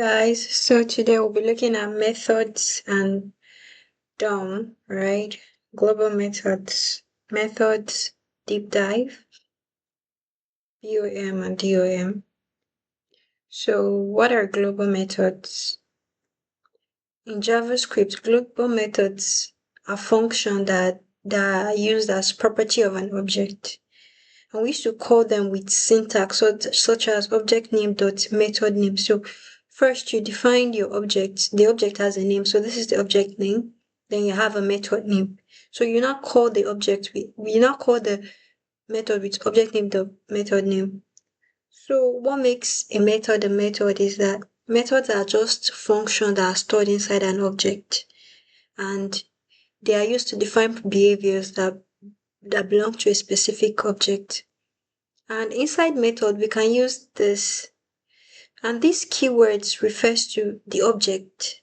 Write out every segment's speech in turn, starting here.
Guys, so today we'll be looking at methods and DOM, right? Global methods, deep dive, BOM and DOM. So what are global methods? In JavaScript, global methods are functions that are used as property of an object. And we used to call them with syntax such as object name dot method name. So first you define your object. The object has a name. So this is the object name. Then you have a method name. So you now call the method with object name dot method name. So what makes a method is that methods are just functions that are stored inside an object. And they are used to define behaviors that belong to a specific object. And inside method, we can use this. And these keywords refers to the object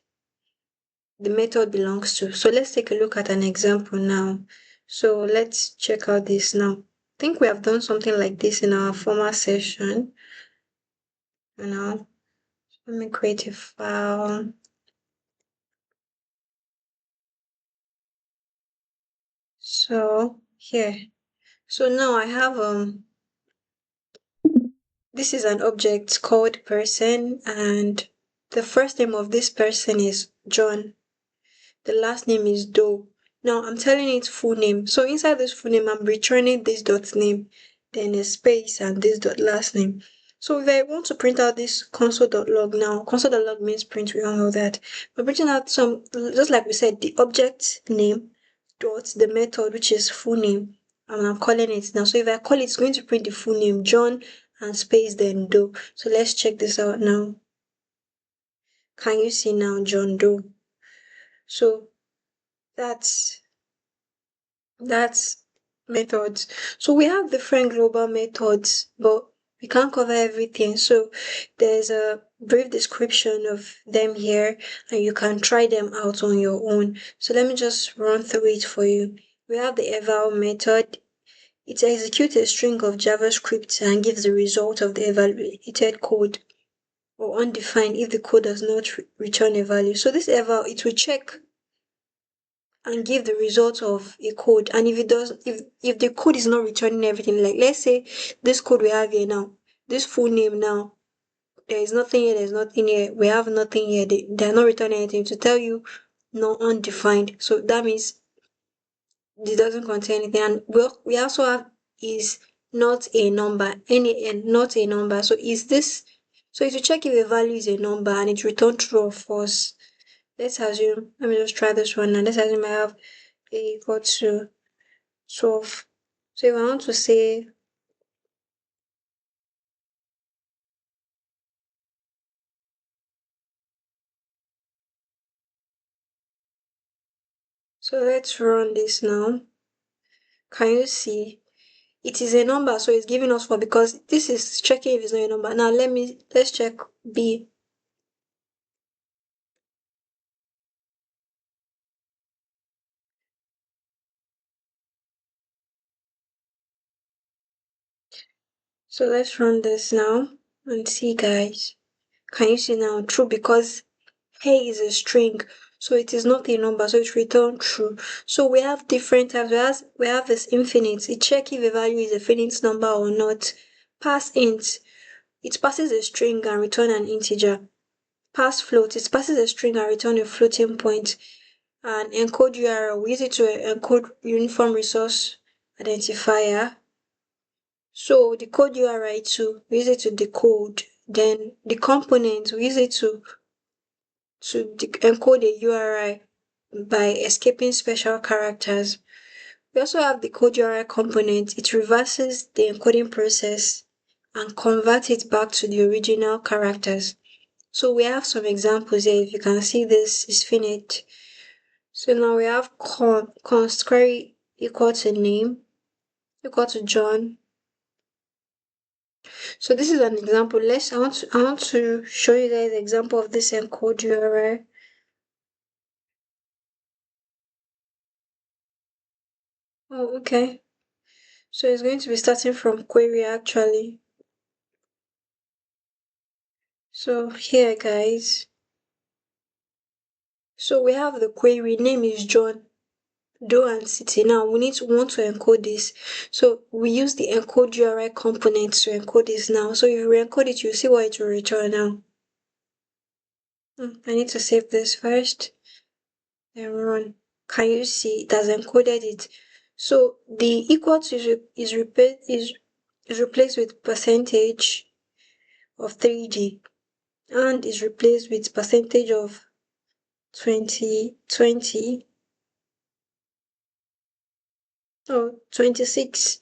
the method belongs to. So let's take a look at an example now. So let's check out this now. I think we have done something like this in our former session. Now, let me create a file. So here. So now I have this is an object called person, and the first name of this person is John. The last name is Doe. Now I'm telling it full name. So inside this full name, I'm returning this dot name, then a space and this dot last name. So if I want to print out this console.log now, console.log means print, we all know that. We're printing out some, just like we said, the object name dot the method, which is full name, and I'm calling it now. So if I call it, it's going to print the full name, John and space then Doe. So let's check this out now. Can you see now John Doe? So that's methods. So we have different global methods, but we can't cover everything. So there's a brief description of them here, and you can try them out on your own. So let me just run through it for you. We have the eval method. It executes a string of JavaScript and gives the result of the evaluated code, or undefined if the code does not return a value. So this eval, it will check and give the result of a code. And if it does, if the code is not returning everything, like let's say this code we have here now, this full name now, there is nothing here, there's nothing here, we have nothing here, they're not returning anything to tell you no undefined. So that means it doesn't contain anything. And we also have is not a number, not a number. So is this, so if you check if a value is a number and it returns true or false, let's assume, let me just try this one now. Let's assume I have a equal to 12. So if I want to say so let's run this now. Can you see? It is a number, so it's giving us 4 because this is checking if it's not a number. Now let's check B. So let's run this now and see, guys. Can you see now? True, because hey is a string, so it is not a number, so it returns true. So we have different types. We have this infinite. It checks if a value is a finite number or not. Pass int. It passes a string and return an integer. Pass float. It passes a string and return a floating point. And encode URL. We use it to encode uniform resource identifier. So the code URI too, we use it to decode. Then the component, we use it to encode a URI by escaping special characters. We also have the code URI component. It reverses the encoding process and converts it back to the original characters. So we have some examples here. If you can see, this is finite. So now we have const query equal to name equal to John. So this is an example. I want to show you guys an example of this encode URL. Oh, okay. So it's going to be starting from query actually. So here guys, so we have the query, name is John Doe and City. Now we want to encode this. So we use the encode URI component to encode this now. So if you encode it, you see what it will return now. I need to save this first and run. Can you see it has encoded it? So the equal to is replaced with percentage of 3D and is replaced with percentage of 2020 or 26.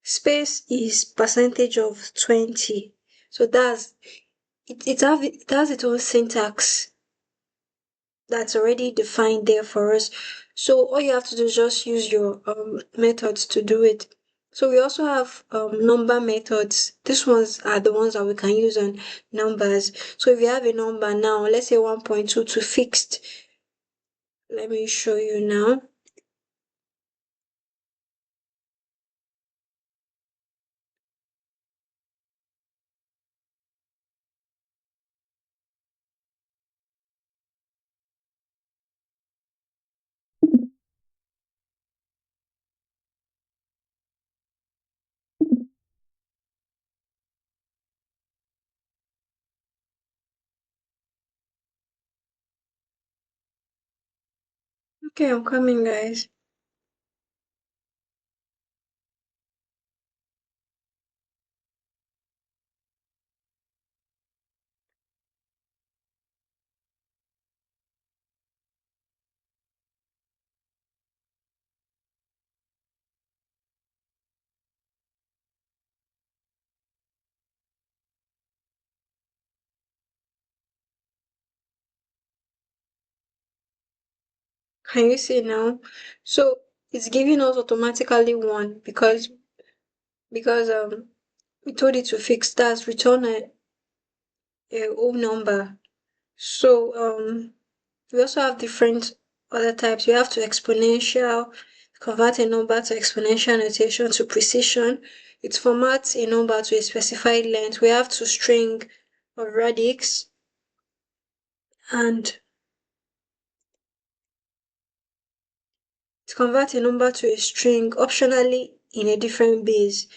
Space is percentage of 20. So it has its own syntax that's already defined there for us. So all you have to do is just use your methods to do it. So we also have number methods. These ones are the ones that we can use on numbers. So if you have a number now, let's say 1.2 to fixed. Let me show you now. Okay, I'm coming, guys. Can you see now? So it's giving us automatically one because we told it to fix that, return a whole number. So we also have different other types. We have to exponential, convert a number to exponential notation to precision. It formats a number to a specified length. We have to string of radix and to convert a number to a string, optionally in a different base.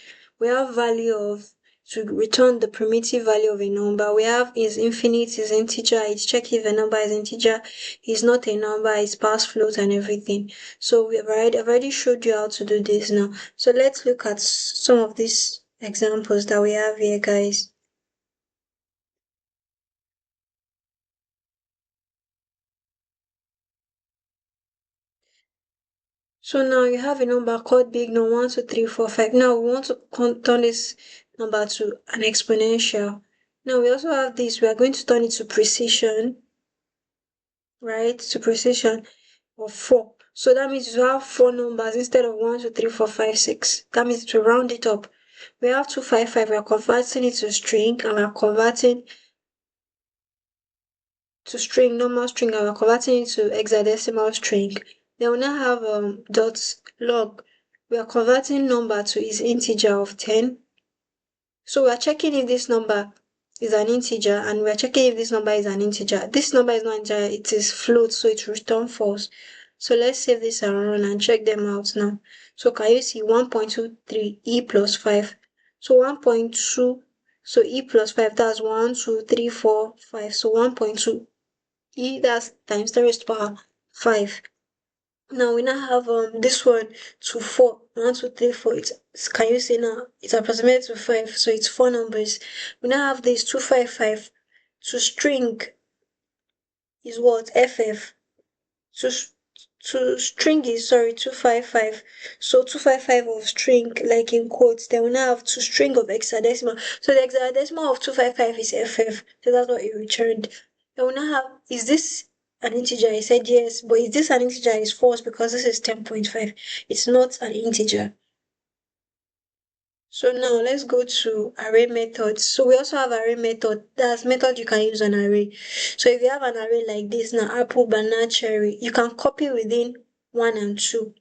We have value of to return the primitive value of a number. We have is infinite, is integer, it's check if a number is integer, is not a number, it's pass float and everything. So I've already showed you how to do this now. So let's look at some of these examples that we have here, guys. So now you have a number called big number 1, 2, 3, 4, 5. Now we want to turn this number to an exponential. Now we also have this, we are going to turn it to precision, right? To precision of 4. So that means you have 4 numbers instead of 1, 2, 3, 4, 5, 6. That means to round it up. We have 255, we are converting it to string, and we are converting to string, normal string, and we're converting it to hexadecimal string. Then we now have dot log. We are converting number to its integer of 10. So we are checking if this number is an integer, and we are checking if this number is an integer. This number is not integer, it is float, so it will return false. So let's save this and run and check them out now. So can you see 1.23 e plus 5? So 1.2, so e plus 5, that's 1, 2, 3, 4, 5. So 1.2 e, that's times 10 raised to power 5. Now we now have this one to 4. 1, 2, 3, 4. Can you see now? It's approximated to 5, so it's 4 numbers. We now have this 255 to string is what? FF. To string is 255. So 255 of string, like in quotes. Then we now have to string of hexadecimal. So the hexadecimal of 255 is FF. So that's what it returned. Then we now have, is this an integer? I said yes, but is this an integer? It's false because this is 10.5. It's not an integer. So now let's go to array methods. So we also have array method. That's method you can use on array. So if you have an array like this now, apple, banana, cherry, you can copy within 1 and 2.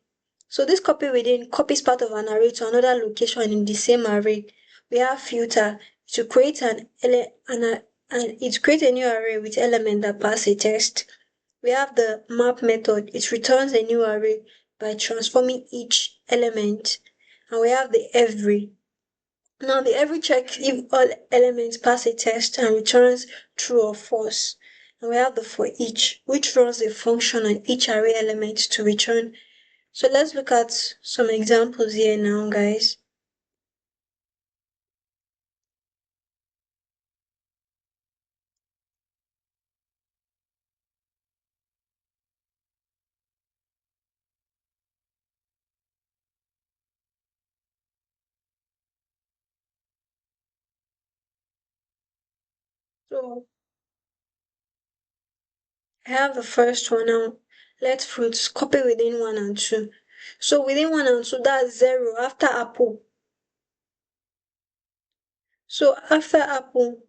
So this copy within copies part of an array to another location in the same array. We have filter. to create it create a new array with element that pass a text. We have the map method. It returns a new array by transforming each element. And we have the every. Now the every checks if all elements pass a test and returns true or false. And we have the for each, which runs a function on each array element to return. So let's look at some examples here now, guys. So I have the first one now. Let fruits copy within 1 and 2. So within 1 and 2, that's 0 after apple. So after apple,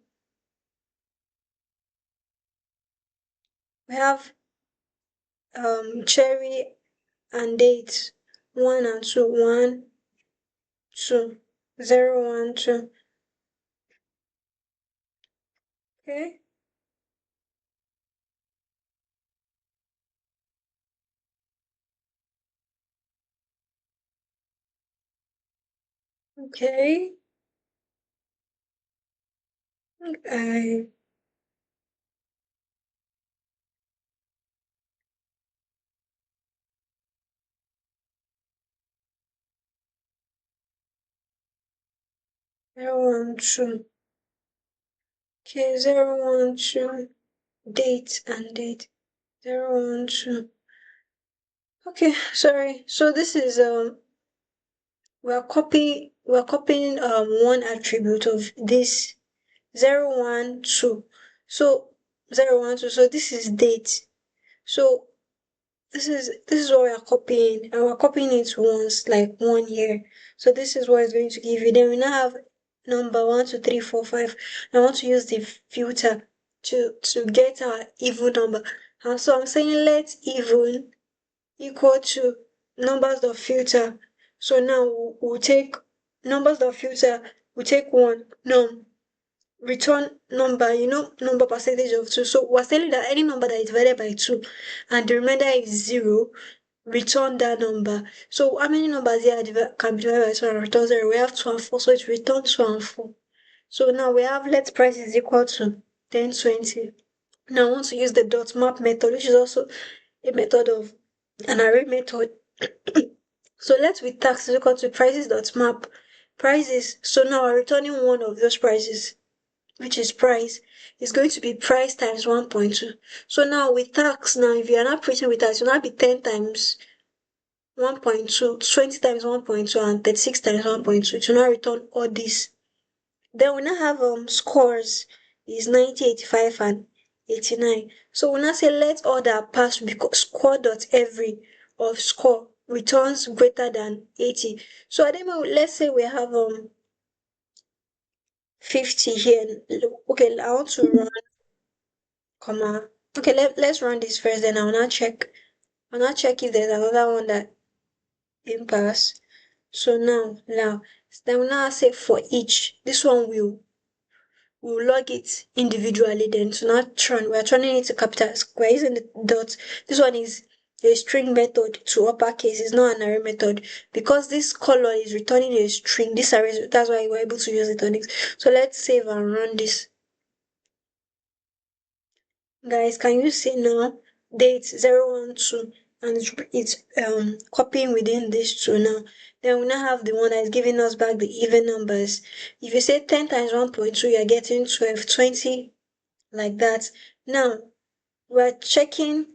we have cherry and date. 1 and 2, 1, 2, 0, 1, 2. Okay. Okay. I 0, 1, 2. Okay, 0, 1, 2. Date and date. 0, 1, 2. Okay, sorry. So this is we're copying one attribute of this 0, 1, 2. So 0, 1, 2. So this is date. So this is what we are copying, and we're copying it once, like 1 year. So this is what it's going to give you. Then we now have number 1, 2, 3, 4, 5. I want to use the filter to get our even number. And so I'm saying let even equal to numbers of filter. So now we'll take numbers of filter, we'll take 1 num return number, number percentage of 2. So we're telling that any number that is divided by 2 and the remainder is 0, return that number. So how many numbers here can be divided by 2 and return 0? We have 2 and 4, so it returns 2 and 4. So now we have let price is equal to 10, 20. Now I want to use the dot map method, which is also a method of an array method. So let with tax is equal to prices dot map prices. So now I'm returning one of those prices, which is price, is going to be price times 1.2. So now with tax, now if you are not printing with tax, it will not be 10 times 1.2, 20 times 1.2, and 36 times 1.2. It will not return all this. Then we now have scores is 90, 85, and 89. So we now say let all that pass because score dot every of score returns greater than 80. So at the moment, let's say we have 50 here. Okay, I want to run comma. Okay, let's run this first, then I'll not check. I'll not check if there's another one that didn't pass. So now, then we'll now say for each. This one we'll log it individually, then to not turn. We're turning it to capital. We're using the dot. This one is a string method to uppercase. It's not an array method because this color is returning a string. This array, that's why we're able to use it on it. So let's save and run this. Guys, can you see now? Date 012 and it's copying within these two now. Then we now have the one that is giving us back the even numbers. If you say 10 times 1.2, you're getting 12, 20, like that. Now we're checking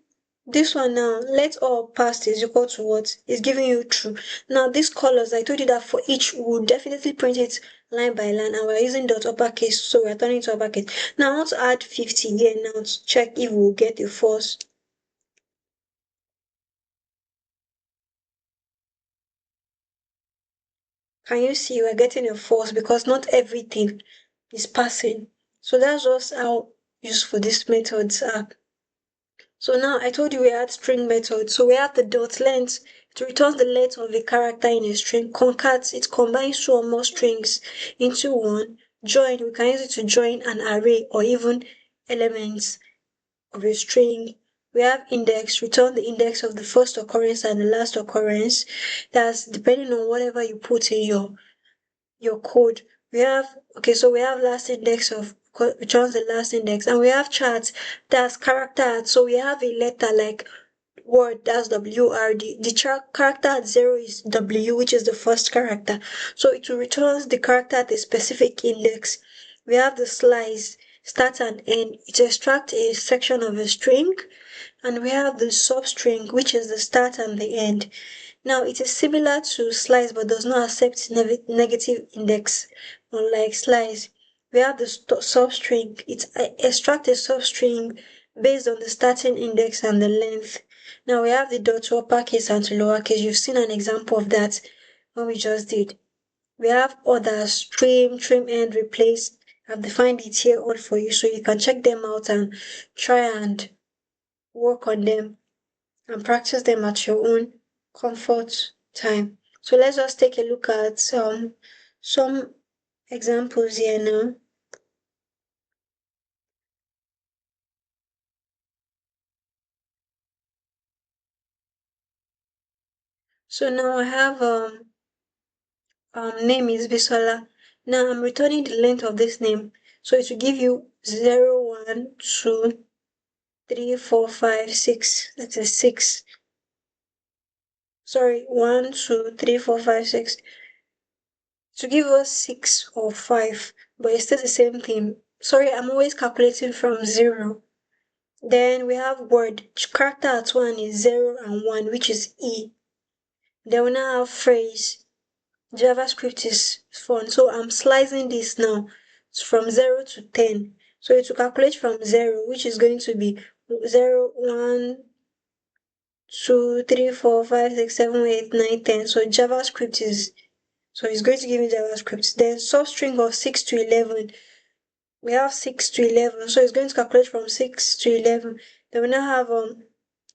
this one now. Let all past is equal to what? Is giving you true. Now these colors, I told you that for each we'll definitely print it line by line, and we're using dot uppercase, so we're turning it to uppercase. Now I want to add 50 here now to check if we'll get a false. Can you see we're getting a false because not everything is passing. So that's just how useful these methods are. So now I told you we had string methods. So we have the dot length. It returns the length of a character in a string. Concat, it combines two or more strings into one. join, we can use it to join an array or even elements of a string. We have index, return the index of the first occurrence and the last occurrence. That's depending on whatever you put in your code. We have, okay, so we have last index of returns the last index, and we have charts, that's character. So we have a letter like word, that's WRD. The character at 0 is W, which is the first character. So it will return the character at a specific index. We have the slice, start and end. It extracts a section of a string. And we have the substring, which is the start and the end. Now, it is similar to slice but does not accept negative index, unlike slice. We have the substring. It extracts a substring based on the starting index and the length. Now, we have the dot to uppercase and to lowercase. You've seen an example of that when we just did. We have others, trim end, replace. I've defined it here all for you so you can check them out and try and work on them and practice them at your own comfort time. So let's just take a look at some examples here now. So now I have name is Bisola. Now I'm returning the length of this name. So it will give you 0, 1, 2, 3, 4, 5, 6. That is 6. Sorry, 1, 2, 3, 4, 5, 6. To give us 6 or 5, but it's still the same thing. Sorry, I'm always calculating from 0. Then we have word. Character at 1 is 0 and 1, which is E. Then we now have phrase. JavaScript is fun. So I'm slicing this now from 0 to 10. So it will calculate from 0, which is going to be 0, 1, 2, 3, 4, 5, 6, 7, 8, 9, 10. So JavaScript is, so it's going to give me JavaScript. Then substring of 6 to 11. We have 6 to 11. So it's going to calculate from 6 to 11. Then we now have,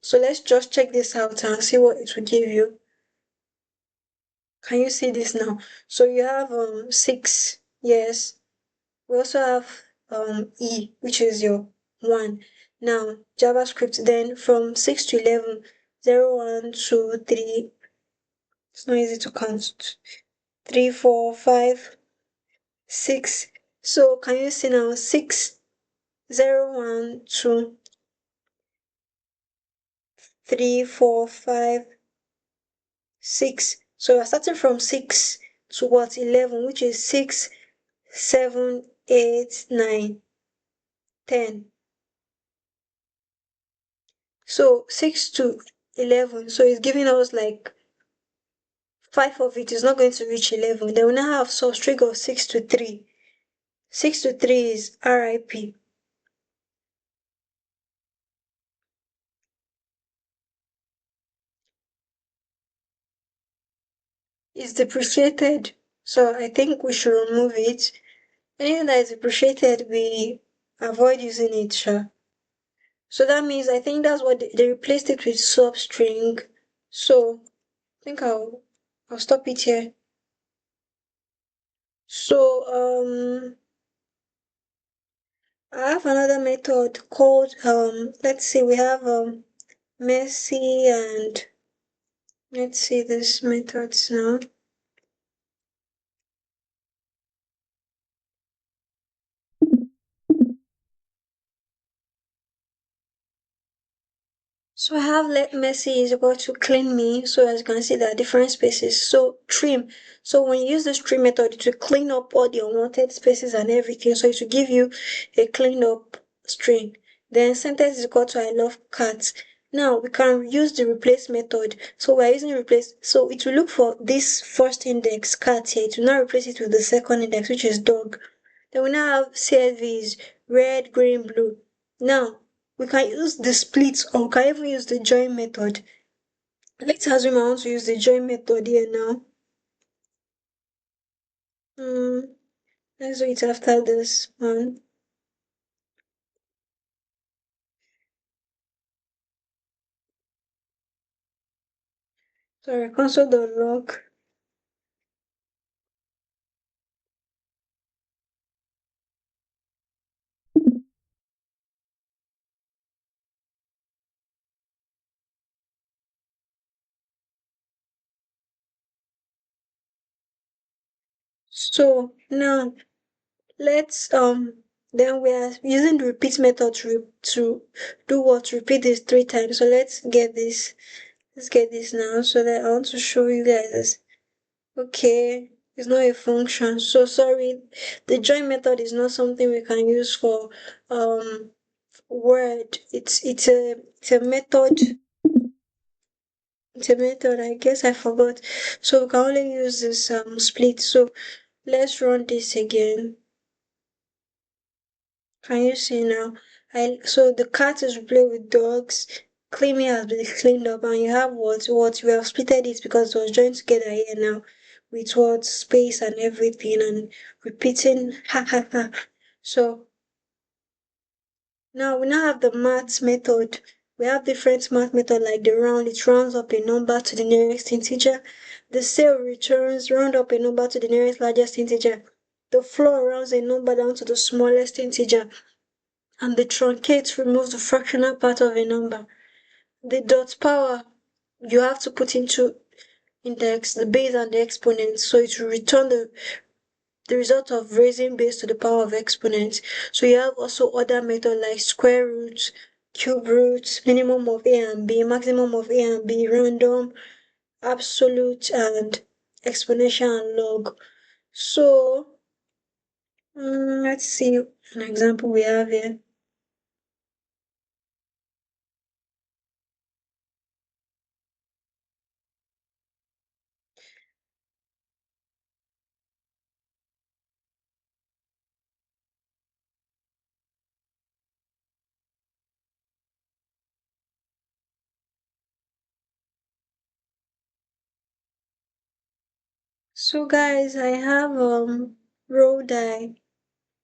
so let's just check this out and see what it will give you. Can you see this now? So you have 6, yes. We also have E, which is your 1. Now, JavaScript then from 6 to 11, 0, 1, 2, 3. It's not easy to count. 3, 4, 5, 6. So can you see now? 6, 0, 1, 2, 3, 4, 5, 6. So we're starting from 6 to what? 11, which is 6, 7, 8, 9, 10. So 6 to 11. So it's giving us like 5 of it is not going to reach 11. Then we now have substring of 6 to 3. 6 to 3 is RIP. It's depreciated. So I think we should remove it. Anything that is depreciated, we avoid using it, sure. So that means I think that's what they replaced it with substring. So I think I'll stop it here. So I have another method called let's see, we have messy, and let's see this methods now. So I have let messy is equal to clean me. So as you can see, there are different spaces. So trim. So when you use this trim method, it will clean up all the unwanted spaces and everything. So it will give you a cleaned up string. Then sentence is equal to I love cats. Now we can use the replace method. So we're using replace. So it will look for this first index cat here. It will now replace it with the second index, which is dog. Then we now have CSVs red, green, blue. Now we can use the split or we can even use the join method. Let's assume I want to use the join method here now. Let's do it after this one. Sorry, console.log. So now let's then we are using the repeat method to do what? Repeat this 3 times. So let's get this. Let's get this now. So that I want to show you guys this. Okay, it's not a function. So sorry, the join method is not something we can use for word. It's a method. It's a method. I guess I forgot. So we can only use this split. So let's run this again. Can you see now? So the cat is playing with dogs. Cleaning has been cleaned up, and you have what we have splitted it because it was joined together here now with what space and everything and repeating ha ha ha. So now we now have the math method. We have different math method like the round. It rounds up a number to the nearest integer. The cell returns round up a number to the nearest largest integer. The floor rounds a number down to the smallest integer. And the truncate removes the fractional part of a number. The dot power you have to put into index, the base and the exponent, so it will return the result of raising base to the power of exponent. So you have also other methods like square root, cube root, minimum of a and b, maximum of a and b, random, absolute, and exponential and log. So let's see an example we have here. So guys, I have row die.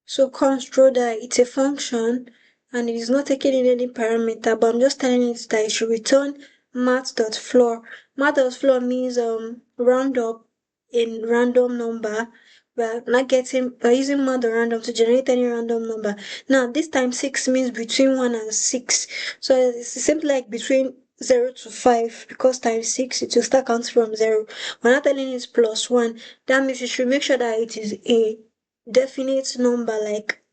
So const row die, it's a function and it is not taking in any parameter, but I'm just telling it that it should return math.floor. Math.floor means round up in random number. We're using math.random to generate any random number. Now this time 6 means between 1 and 6. So it's simply like between 0 to 5 because times 6 it will start counting from 0. We're not telling it plus 1. That means you should make sure that it is a definite number. Like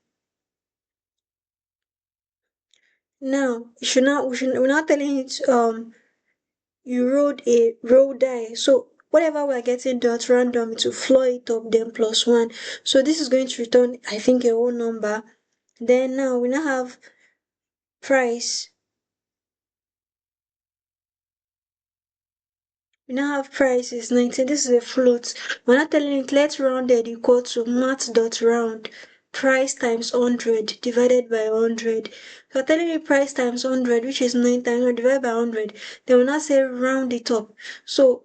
now you should not we're not telling it you rolled a roll die. So whatever we're getting dot random to floor it up then plus 1. So this is going to return I think a whole number. Then now we now have price. We now have price is 19. This is a float. We're not telling it let rounded equal to math.round. Price times 100 divided by 100. So we're telling it price times 100, which is 9 times 100 divided by 100. Then we'll not say round it up. So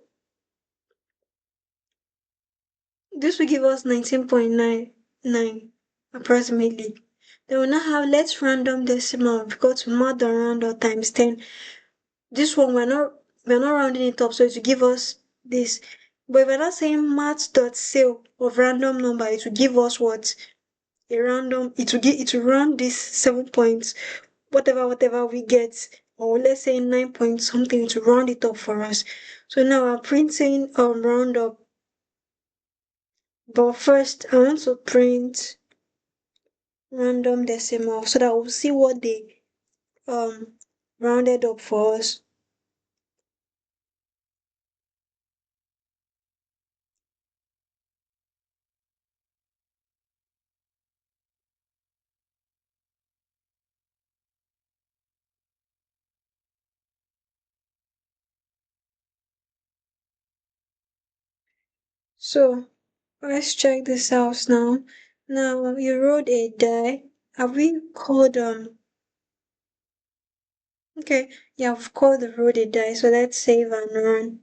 this will give us 19.99 approximately. Then we'll now have let's random decimal because math than round times 10. This one we're not rounding it up, so it will give us this. But if we're not saying math.sale of random number, it will give us what? A random, it will round this 7 points, whatever we get, or let's say 9 point something to round it up for us. So now I'm printing round up. But first I want to print random decimal so that we'll see what they rounded up for us. So let's check this out now. Now you rolled a die. Have we called okay, yeah, we've called the rolled a die, so let's save and run.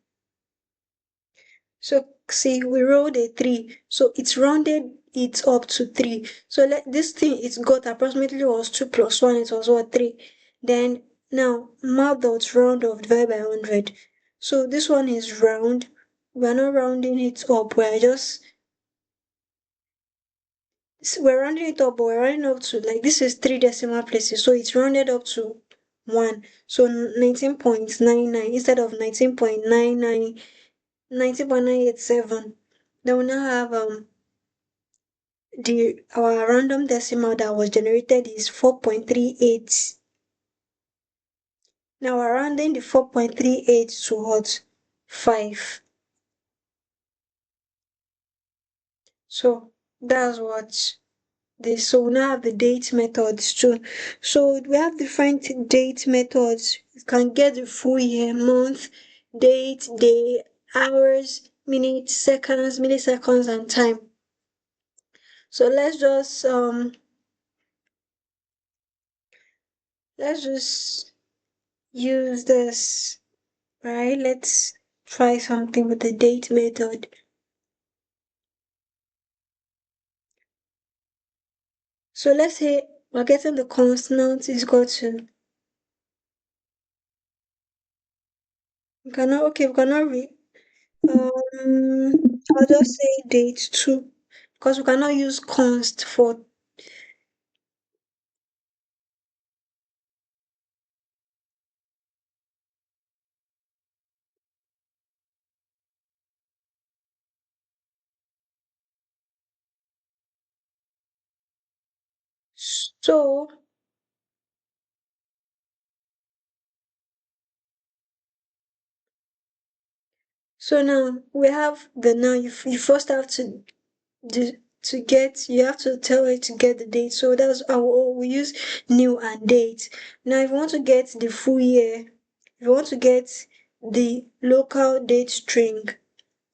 So see we rolled a 3. So it's rounded it up to 3. So this thing it's got approximately was 2 plus 1, it was what 3. Then now math dot round off divided by 100. So this one is round. We're not rounding it up, we're rounding it up, but we're rounding up to like this is 3 decimal places, so it's rounded up to 1. So 19.99 instead of 19.99, 19.987. Then we now have our random decimal that was generated is 4.38. Now we're rounding the 4.38 to what? 5. So that's what this. So we now have the date methods too. So we have different date methods. You can get the full year, month, date, day, hours, minutes, seconds, milliseconds, and time. So let's just use this, right? Let's try something with the date method. So let's say we're getting the constant is equal to, we cannot read. I'll just say date too, because we cannot use const for. So, so now we have you first have to do, you have to tell it to get the date. So that's our, we use new and date. Now if you want to get the full year, if you want to get the local date string,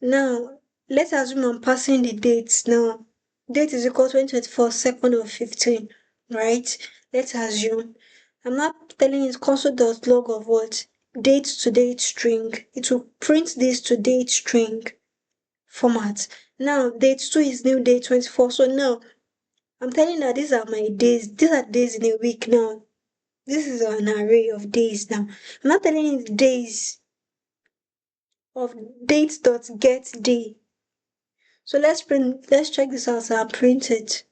now let's assume I'm passing the dates now. Date is equal to 2024 second of 15, right? Let's assume. I'm not telling it console.log of what? Date to date string. It will print this to date string format. Now date 2 is new day 24. So now I'm telling that these are my days. These are days in a week now. This is an array of days now. I'm not telling it days of date.getDay. So let's check this out and print it.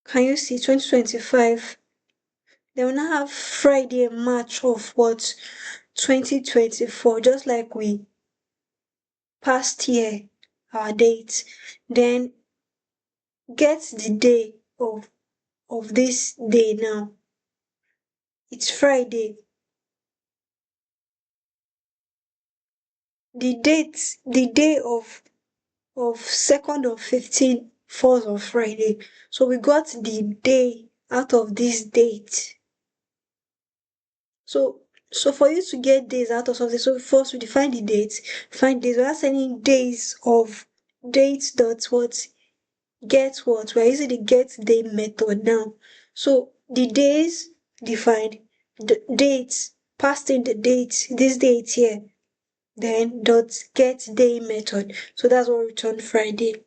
Can you see 2025? Then we now have Friday, March of what? 2024, just like we passed here, our date. Then get the day of this day now. It's Friday. The day of 2nd of 15 falls on Friday. So we got the day out of this date. So for you to get days out of something, so first we define the dates, find days. We're sending days of dates dot what get what. We're using the get day method now. So the days defined, the dates, passed in the dates, this date here, then dot get day method. So that's what return Friday.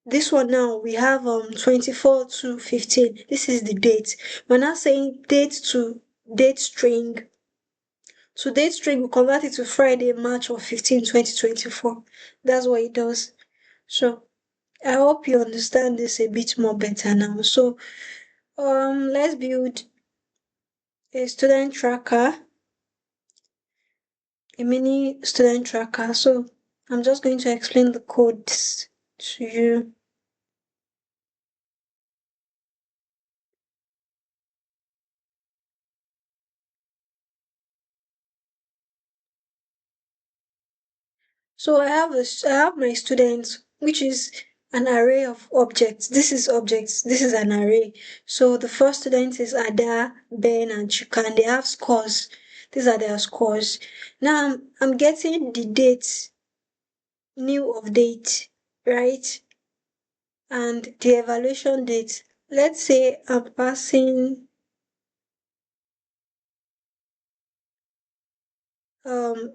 This one now we have 24 to 15. This is the date. We're now saying date to date string. So date string will convert it to Friday, March of 15, 2024. That's what it does. So I hope you understand this a bit more better now. So let's build a student tracker, a mini student tracker. So I'm just going to explain the codes to you. So I have my students, which is an array of objects. This is objects. This is an array. So the first student is Ada, Ben, and Chika, and they have scores. These are their scores. Now I'm getting the date, new of date, right? And the evaluation date. Let's say I'm passing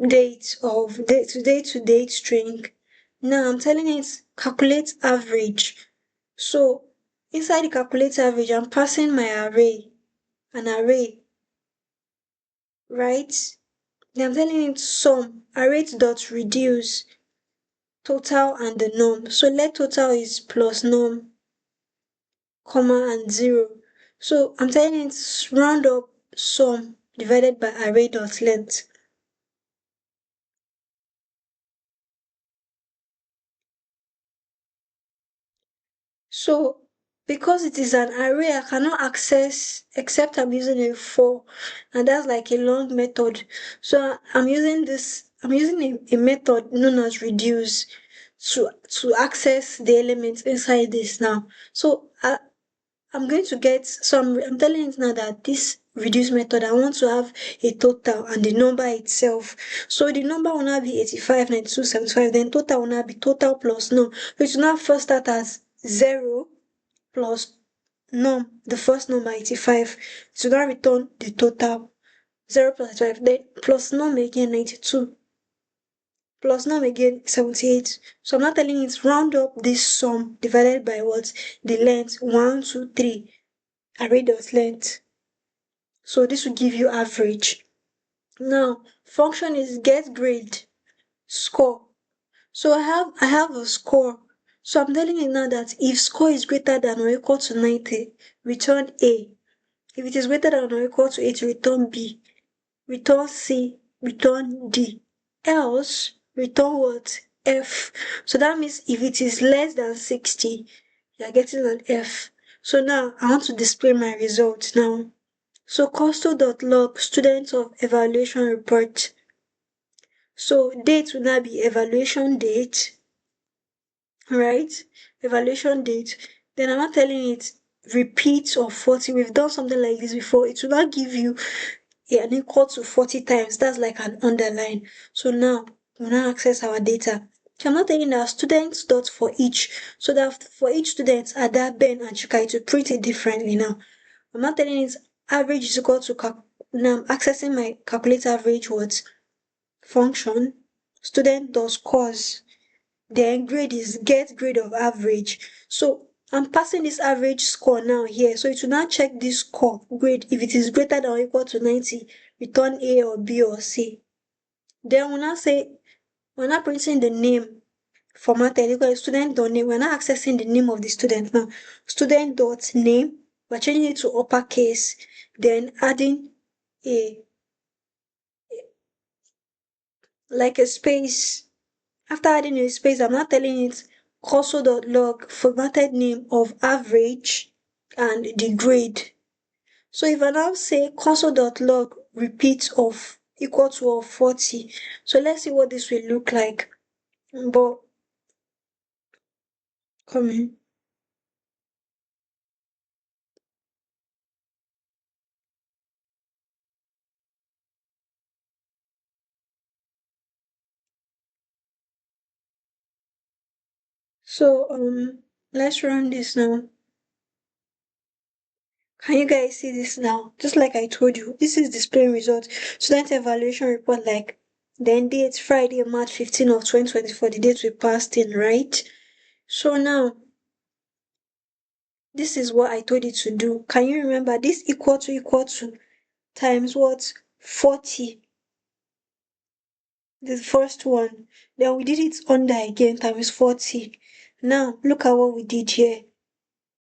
date of date to date string. Now I'm telling it calculate average. So inside the calculate average, I'm passing my an array, right? Then I'm telling it sum, array dot reduce total and the norm. So let total is plus norm, comma and 0. So I'm telling it round up sum divided by array dot length. So because it is an array, I cannot access except I'm using a for, and that's like a long method. So I'm using a method known as reduce to access the elements inside this now. So I'm going to get, so I'm telling it now that this reduce method, I want to have a total and the number itself. So the number will now be 85, 92, 75, then total will now be total plus num. So it will now first start as 0 plus num, the first number 85. So now return the total. 0 plus 85, then plus num again 92 plus num again 78. So I'm not telling it round up this sum divided by what? The length 1, 2, 3. Array dot length. So this will give you average. Now function is get grade score. So I have a score. So I'm telling you now that if score is greater than or equal to 90, return A. If it is greater than or equal to 80, return B. Return C, return D. Else, return what? F. So that means if it is less than 60, you are getting an F. So now I want to display my result now. So console.log students of evaluation report. So date will now be evaluation date, right? Evaluation date. Then I'm not telling it repeat of 40. We've done something like this before. It will not give you an equal to 40 times. That's like an underline. So now we'll now access our data. So I'm not telling our students dot for each. So that for each student, Ada, Ben, and Chika, to print it differently now. I'm not telling it average is equal to now I'm accessing my calculate average what function student dot scores, then grade is get grade of average. So I'm passing this average score now here, so it will now check this score grade. If it is greater than or equal to 90, return A or B or C. Then we'll now say we're not printing the name formatted equal to student dot name. We're not accessing the name of the student now. Student dot name, we're changing it to uppercase, then adding a like a space. After adding a space, I'm not telling it console.log formatted name of average and the grade. So if I now say console.log repeat of equal to of 40, so let's see what this will look like. But come in. So let's run this now. Can you guys see this now? Just like I told you, this is displaying results. Student evaluation report, like then date Friday, March 15 of 2024, the date we passed in, right? So now this is what I told you to do. Can you remember this equal to times what? 40. The first one. Then we did it under again times 40. Now look at what we did here.